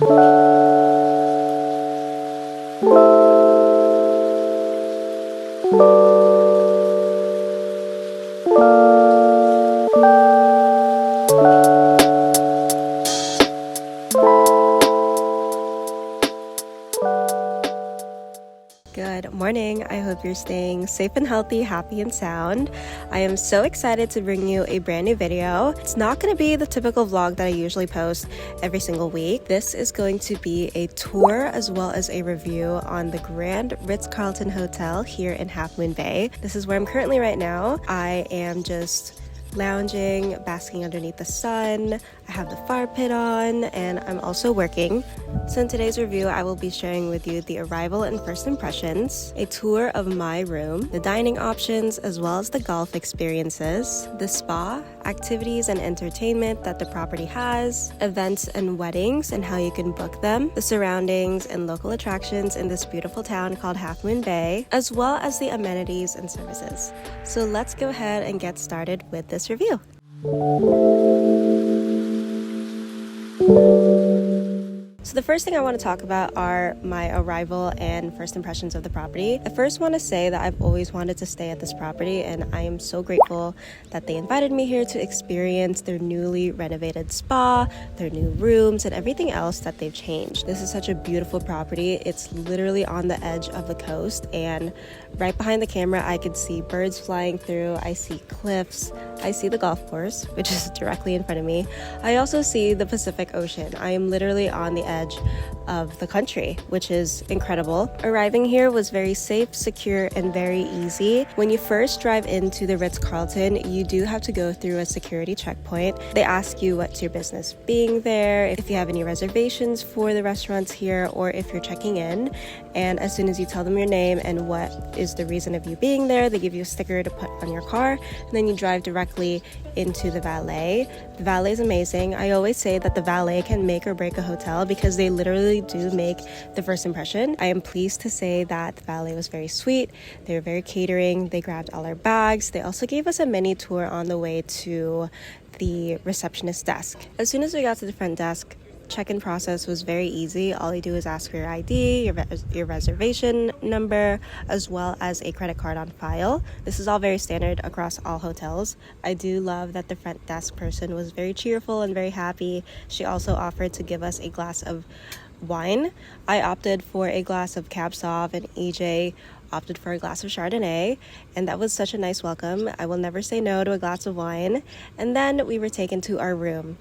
Good morning. I hope you're staying safe and healthy, happy and sound. I am so excited to bring you a brand new video. It's not going to be the typical vlog that I usually post every single week. This is going to be a tour as well as a review on the Grand Ritz Carlton Hotel here in Half Moon Bay. This is where I'm currently right now. I am just lounging, basking underneath the sun. I have the fire pit on, and I'm also working. So in today's review, I will be sharing with you the arrival and first impressions, a tour of my room, the dining options, as well as the golf experiences, the spa, activities and entertainment that the property has, events and weddings and how you can book them, the surroundings and local attractions in this beautiful town called Half Moon Bay, as well as the amenities and services. So let's go ahead and get started with this review. So the first thing I want to talk about are my arrival and first impressions of the property. I first want to say that I've always wanted to stay at this property, and I am so grateful that they invited me here to experience their newly renovated spa, their new rooms, and everything else that they've changed. This is such a beautiful property. It's literally on the edge of the coast, and right behind the camera I could see birds flying through. I see cliffs. I see the golf course, which is directly in front of me. I also see the Pacific Ocean. I am literally on the edge of the country, which is incredible. Arriving here was very safe, secure, and very easy. When you first drive into the Ritz Carlton, you do have to go through a security checkpoint. They ask you what's your business being there, if you have any reservations for the restaurants here, or if you're checking in. And as soon as you tell them your name and what is the reason of you being there, they give you a sticker to put on your car, and then you drive directly into the valet. The valet is amazing. I always say that the valet can make or break a hotel because they literally do make the first impression. I am pleased to say that the valet was very sweet. They were very catering. They grabbed all our bags. They also gave us a mini tour on the way to the receptionist desk. As soon as we got to the front desk, check-in process was very easy. All you do is ask for your ID, your reservation number, as well as a credit card on file. This is all very standard across all hotels. I do love that the front desk person was very cheerful and very happy. She also offered to give us a glass of wine. I opted for a glass of Cab Sauv, and EJ opted for a glass of Chardonnay, and that was such a nice welcome. I will never say no to a glass of wine. And then we were taken to our room.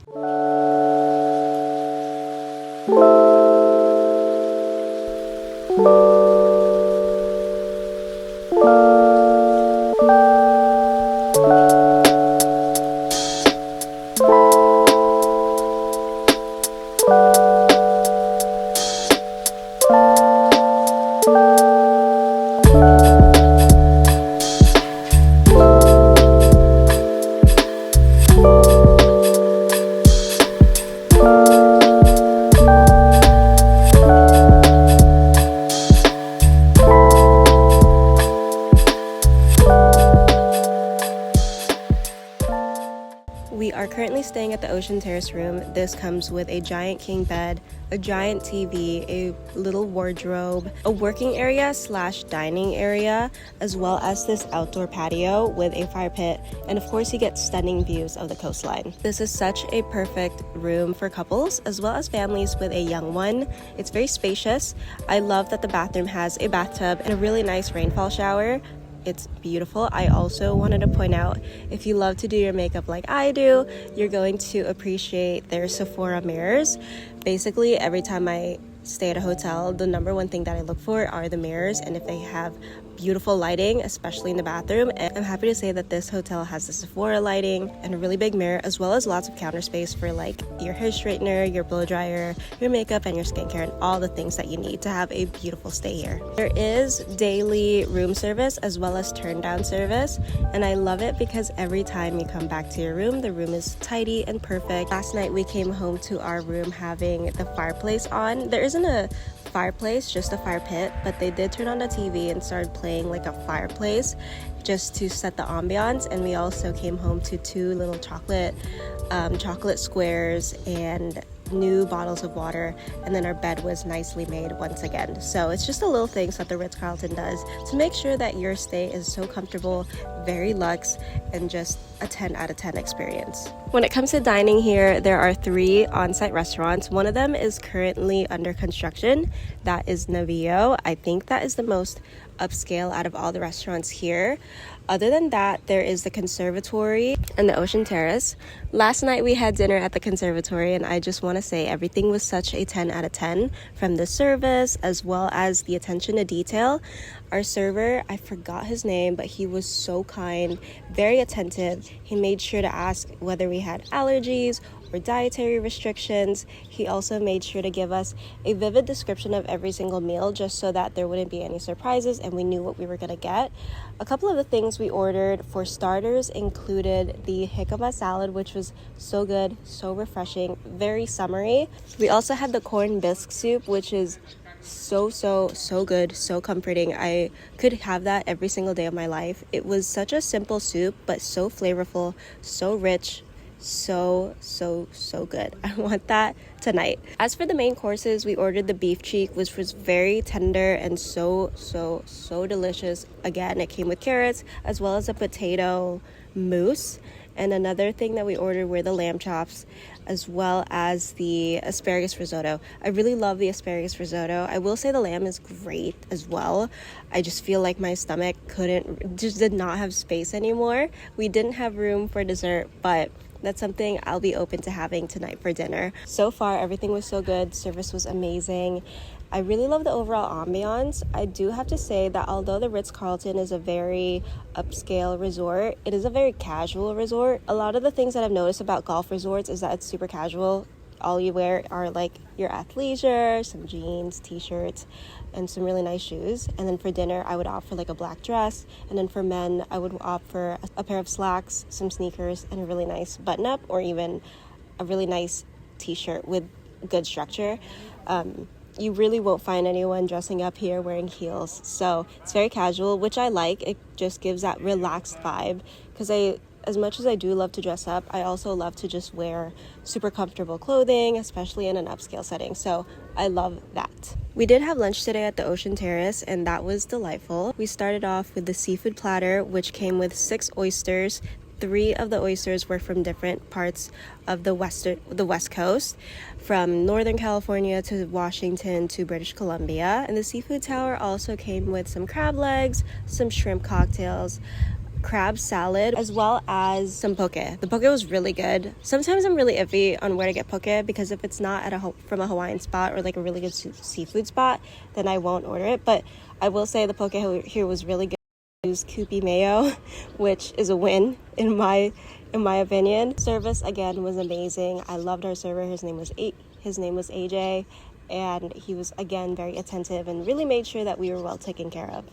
We are currently staying at the Ocean Terrace room. This comes with a giant king bed, a giant TV, a little wardrobe, a working area / dining area, as well as this outdoor patio with a fire pit, and of course you get stunning views of the coastline. This is such a perfect room for couples as well as families with a young one. It's very spacious. I love that the bathroom has a bathtub and a really nice rainfall shower. It's beautiful. I also wanted to point out, if you love to do your makeup like I do, you're going to appreciate their Sephora mirrors. Basically, every time I stay at a hotel, the number one thing that I look for are the mirrors, and if they have beautiful lighting, especially in the bathroom. And I'm happy to say that this hotel has the Sephora lighting and a really big mirror, as well as lots of counter space for like your hair straightener, your blow dryer, your makeup, and your skincare, and all the things that you need to have a beautiful stay here. There is daily room service as well as turn down service, and I love it because every time you come back to your room, the room is tidy and perfect. Last night we came home to our room having the fireplace on. There isn't a fireplace, just a fire pit, but they did turn on the TV and started playing like a fireplace just to set the ambiance. And we also came home to two little chocolate squares and new bottles of water, and then our bed was nicely made once again. So it's just the little things that the Ritz Carlton does to make sure that your stay is so comfortable, very luxe, and just a 10 out of 10 experience. When it comes to dining here, there are 3 on-site restaurants. One of them is currently under construction. That is Navío. I think that is the most upscale out of all the restaurants here. Other than that, there is the conservatory and the ocean terrace. Last night we had dinner at the conservatory, and I just want to say everything was such a 10 out of 10, from the service as well as the attention to detail. Our server, I forgot his name, but he was so kind, very attentive. He made sure to ask whether we had allergies or dietary restrictions. He also made sure to give us a vivid description of every single meal, just so that there wouldn't be any surprises and we knew what we were gonna get. A couple of the things we ordered for starters included the jicama salad, which was so good, so refreshing, very summery. We also had the corn bisque soup, which is so good, so comforting. I could have that every single day of my life. It was such a simple soup, but so flavorful, so rich, so good. I want that tonight. As for the main courses, we ordered the beef cheek, which was very tender and so delicious. Again, it came with carrots as well as a potato mousse. And another thing that we ordered were the lamb chops, as well as the asparagus risotto. I really love the asparagus risotto. I will say the lamb is great as well. I just feel like my stomach did not have space anymore. We didn't have room for dessert, but that's something I'll be open to having tonight for dinner. So far, everything was so good. Service was amazing. I really love the overall ambiance. I do have to say that although the Ritz Carlton is a very upscale resort, it is a very casual resort. A lot of the things that I've noticed about golf resorts is that it's super casual. All you wear are like your athleisure, some jeans, t-shirts, and some really nice shoes. And then for dinner, I would opt for like a black dress. And then for men, I would opt for a pair of slacks, some sneakers, and a really nice button-up, or even a really nice t-shirt with good structure. You really won't find anyone dressing up here wearing heels. So it's very casual, which I like. It just gives that relaxed vibe, because as much as I do love to dress up, I also love to just wear super comfortable clothing, especially in an upscale setting. So I love that. We did have lunch today at the Ocean Terrace, and that was delightful. We started off with the seafood platter, which came with 6 oysters. 3 of the oysters were from different parts of the West Coast, from Northern California to Washington to British Columbia. And the seafood tower also came with some crab legs, some shrimp cocktails, crab salad, as well as some poke. The poke was really good. Sometimes I'm really iffy on where to get poke, because if it's not from a Hawaiian spot or like a really good seafood spot, then I won't order it. But I will say the poke here was really good. Use Kewpie mayo, which is a win in my opinion. Service again was amazing. I loved our server. His name was AJ, and he was again very attentive and really made sure that we were well taken care of.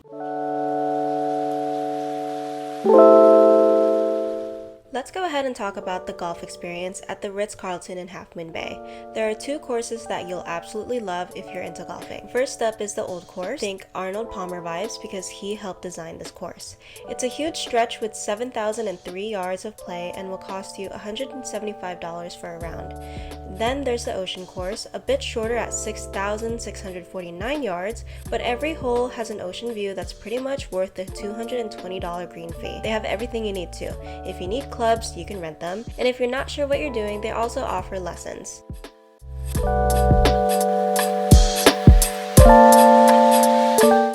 Let's go ahead and talk about the golf experience at the Ritz Carlton in Half Moon Bay. There are 2 courses that you'll absolutely love if you're into golfing. First up is the Old Course. Think Arnold Palmer vibes, because he helped design this course. It's a huge stretch with 7,003 yards of play and will cost you $175 for a round. Then there's the Ocean Course, a bit shorter at 6,649 yards, but every hole has an ocean view that's pretty much worth the $220 green fee. They have everything you need to. If you need clubs, you can rent them, and if you're not sure what you're doing, they also offer lessons.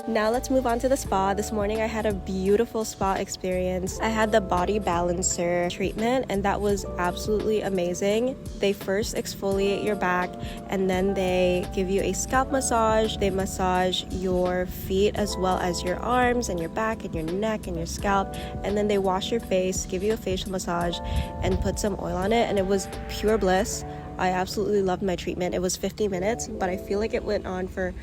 Now let's move on to the spa. This morning I had a beautiful spa experience. I had the body balancer treatment, and that was absolutely amazing. They first exfoliate your back, and then they give you a scalp massage. They massage your feet as well as your arms and your back and your neck and your scalp, and then they wash your face, give you a facial massage, and put some oil on it, and it was pure bliss. I absolutely loved my treatment. It was 50 minutes, but I feel like it went on for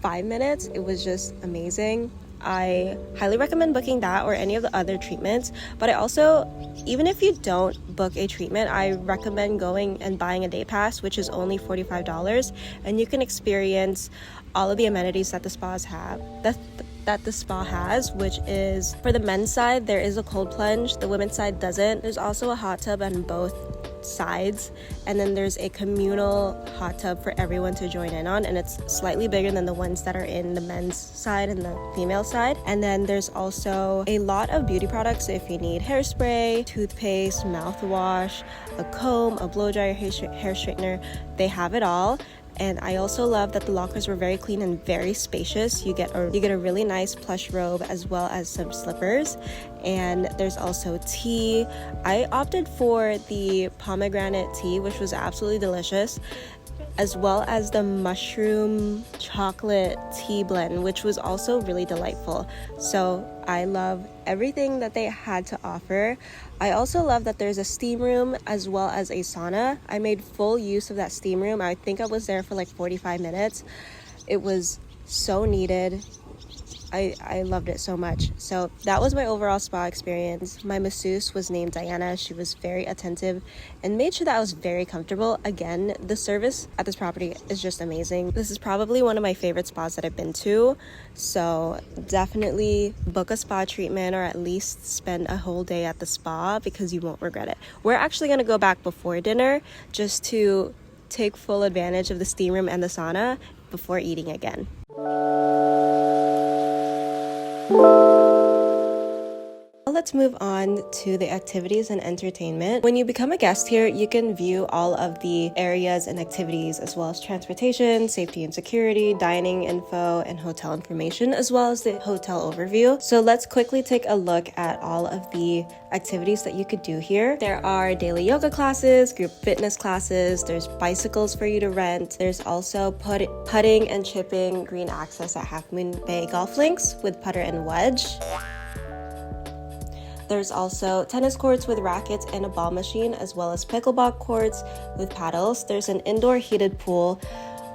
5 minutes. It was just amazing. I highly recommend booking that or any of the other treatments, but I also, even if you don't book a treatment, I recommend going and buying a day pass, which is only $45, and you can experience all of the amenities that the spas have, that the spa has, which is, for the men's side, there is a cold plunge. The women's side doesn't. There's also a hot tub, and both sides, and then there's a communal hot tub for everyone to join in on, and it's slightly bigger than the ones that are in the men's side and the female side. And then there's also a lot of beauty products. So if you need hairspray, toothpaste, mouthwash, a comb, a blow dryer, hair straightener, they have it all. And I also love that the lockers were very clean and very spacious. You get a really nice plush robe as well as some slippers. And there's also tea. I opted for the pomegranate tea, which was absolutely delicious, as well as the mushroom chocolate tea blend, which was also really delightful. So I love everything that they had to offer. I also love that there's a steam room as well as a sauna. I made full use of that steam room. I think I was there for like 45 minutes. It was so needed. I loved it so much. So that was my overall spa experience. My masseuse was named Diana. She was very attentive and made sure that I was very comfortable. Again, the service at this property is just amazing. This is probably one of my favorite spas that I've been to. So definitely book a spa treatment, or at least spend a whole day at the spa, because you won't regret it. We're actually going to go back before dinner just to take full advantage of the steam room and the sauna before eating again. Let's move on to the activities and entertainment. When you become a guest here, you can view all of the areas and activities, as well as transportation, safety and security, dining info, and hotel information, as well as the hotel overview. So let's quickly take a look at all of the activities that you could do here. There are daily yoga classes, group fitness classes, there's bicycles for you to rent. There's also putting and chipping green access at Half Moon Bay golf links with putter and wedge. There's also tennis courts with rackets and a ball machine, as well as pickleball courts with paddles. There's an indoor heated pool.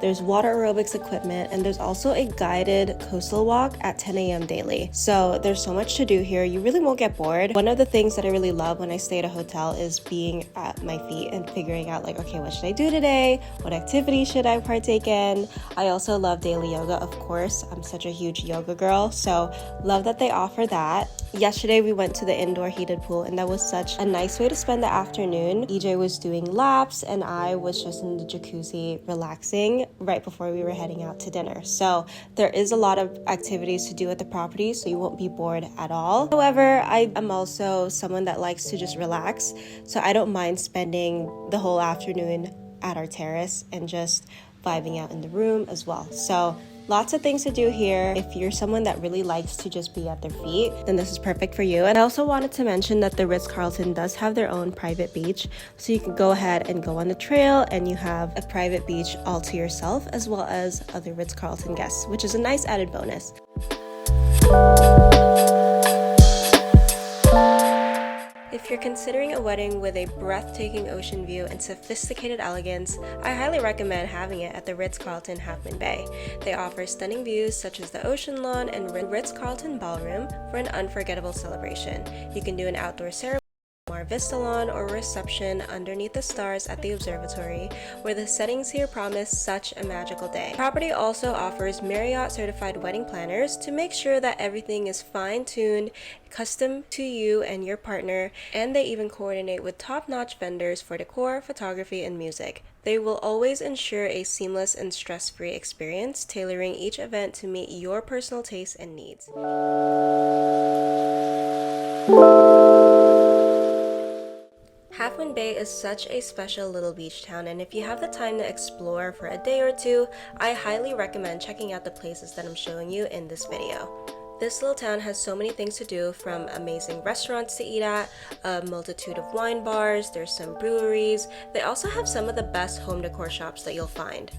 There's water aerobics equipment, and there's also a guided coastal walk at 10 a.m. daily. So there's so much to do here. You really won't get bored. One of the things that I really love when I stay at a hotel is being at my feet and figuring out, like, okay, what should I do today? What activity should I partake in? I also love daily yoga, of course. I'm such a huge yoga girl, so love that they offer that. Yesterday we went to the indoor heated pool, and that was such a nice way to spend the afternoon. EJ was doing laps and I was just in the jacuzzi relaxing right before we were heading out to dinner. So there is a lot of activities to do at the property, so you won't be bored at all. However, I am also someone that likes to just relax, so I don't mind spending the whole afternoon at our terrace and just vibing out in the room as well. So lots of things to do here. If you're someone that really likes to just be at their feet, then this is perfect for you. And I also wanted to mention that the Ritz Carlton does have their own private beach, so you can go ahead and go on the trail and you have a private beach all to yourself, as well as other Ritz Carlton guests, which is a nice added bonus. If you're considering a wedding with a breathtaking ocean view and sophisticated elegance, I highly recommend having it at the Ritz Carlton Half Moon Bay. They offer stunning views such as the ocean lawn and Ritz Carlton ballroom for an unforgettable celebration. You can do an outdoor ceremony, Vista lawn, or reception underneath the stars at the observatory, where the settings here promise such a magical day. The property also offers Marriott certified wedding planners to make sure that everything is fine-tuned, custom to you and your partner, and they even coordinate with top-notch vendors for decor, photography, and music. They will always ensure a seamless and stress-free experience, tailoring each event to meet your personal tastes and needs. Half Moon Bay is such a special little beach town, and if you have the time to explore for a day or two, I highly recommend checking out the places that I'm showing you in this video. This little town has so many things to do, from amazing restaurants to eat at, a multitude of wine bars, there's some breweries. They also have some of the best home decor shops that you'll find.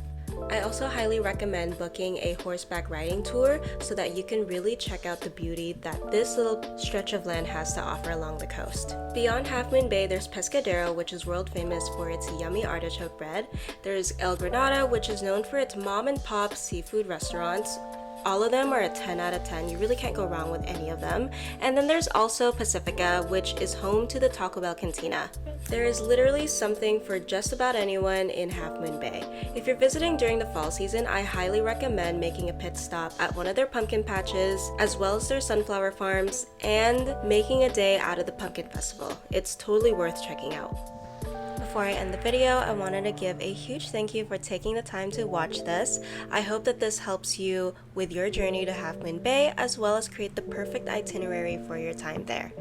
I also highly recommend booking a horseback riding tour so that you can really check out the beauty that this little stretch of land has to offer along the coast. Beyond Half Moon Bay, there's Pescadero, which is world famous for its yummy artichoke bread. There's El Granada, which is known for its mom and pop seafood restaurants. All of them are a 10 out of 10. You really can't go wrong with any of them. And then there's also Pacifica, which is home to the Taco Bell Cantina. There is literally something for just about anyone in Half Moon Bay. If you're visiting during the fall season, I highly recommend making a pit stop at one of their pumpkin patches, as well as their sunflower farms, and making a day out of the pumpkin festival. It's totally worth checking out. before I end the video, I wanted to give a huge thank you for taking the time to watch this. I hope that this helps you with your journey to Half Moon Bay, as well as create the perfect itinerary for your time there.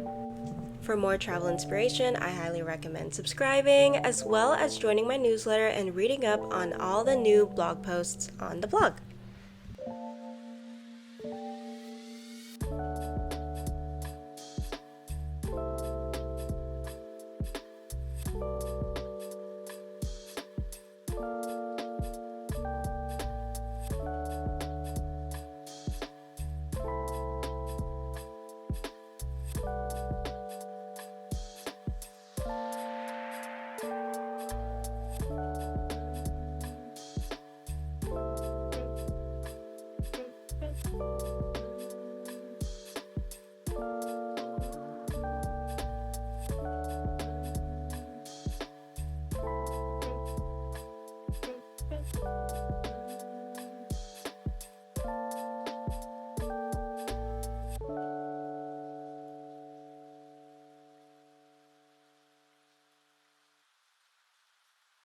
For more travel inspiration, I highly recommend subscribing, as well as joining my newsletter and reading up on all the new blog posts on the blog.